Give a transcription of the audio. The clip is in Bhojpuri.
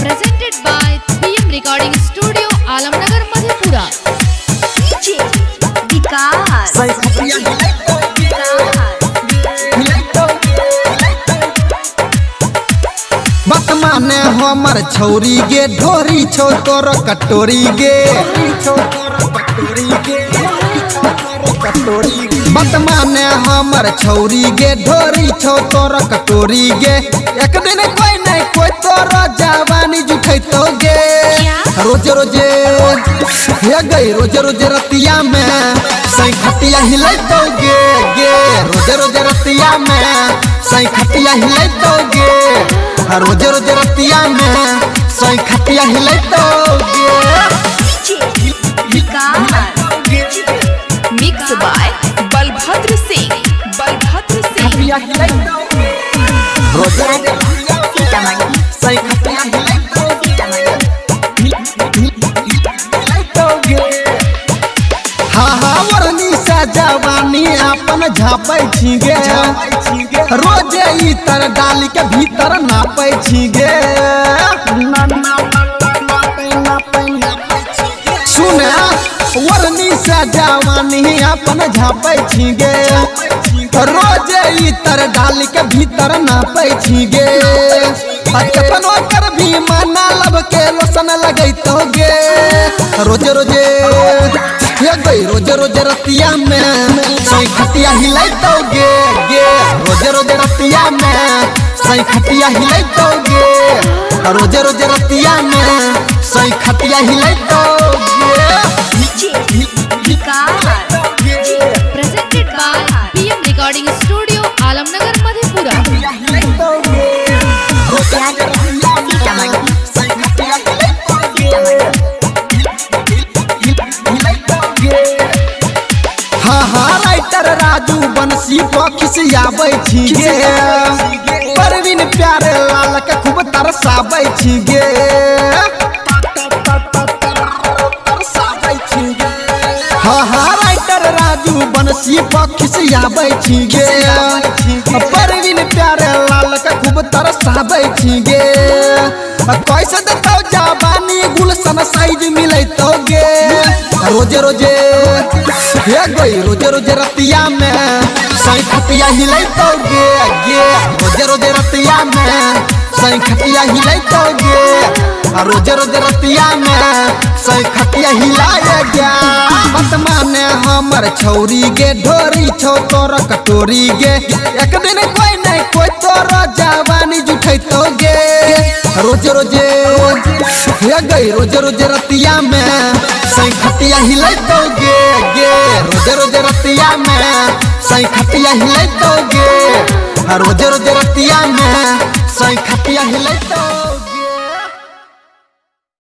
Presented by PM Recording Studio, Alamnagar, Madhepura. बात माने हमर छौरी गे ढोरी छो तोर कटोरी गे बात माने हमर छौरी गे ढोरी छो तोर कटोरी गे एक दिन कोई नहीं कोई तोर जवानी जुठैतो गे रोजे रोजे हे गई रोजे रोजे रतिया में सही खटिया हिलैतो गे गे रोजे रोजे रतिया में सही खटिया हिलैतो गे रोजे रोजे रतिया में सही खटिया हिलैतो गे Mixed by Balbhadra Singh. रोजे रोजे सही खटिया हिलैतो गे हाँ हाँ वरनी सा जवानी अपन झापै छी गे रोजे इतर डाल के भीतर नापै छी गे सुन वरनी सा जवानी अपन झापै छी गे रोजे इतर डाल के भीतर नापै छी गे कतनो कर भी माना लब के लोसन लगैतो गे रोजे रोजे हे गई रोजे रोजे रतिया में सही खटिया हिलैतो गे गे रोजे रोजे रतिया में सही खटिया हिलैतो गे रोजे रोजे रतिया में सही खटिया हिलैतो Presented by PM Recording Studio, Alamnagar, Madhepura. हाँ हाँ राइटर राजू बंसी खिसियाबै छी गे परवीन प्यारे लाल के खूब तरसाबै छी गे हाँ हाँ राइटर राजू बंसी खिसियाबै छी गे परवीन प्यारे लाल के खूब तरसाबै छी गे कैसे देतौ जवानी गुलशन साइज मिलैतो गे रोजे रोजे हे गई रोजे रोजे रतिया में सही खटिया हिलैतो गे गे रोजे रोजे रतिया में सही खटिया हिलैतो गे रोजे रोजे रतिया में सही खटिया हिलाए गया मत माने हमर छौरी गे ढोरी छो तोर कटोरी गे एक दिन कोई नहीं कोई तोर जवानी जुठैतो गे रोजे रोजे हे गई रोजे रोजे रतिया में सही खटिया हिलैतो गे गे रोजे रोजे रतिया में सही खटिया हिलैतो गे रोजे रोजे रतिया में सही खटिया हिलैतो।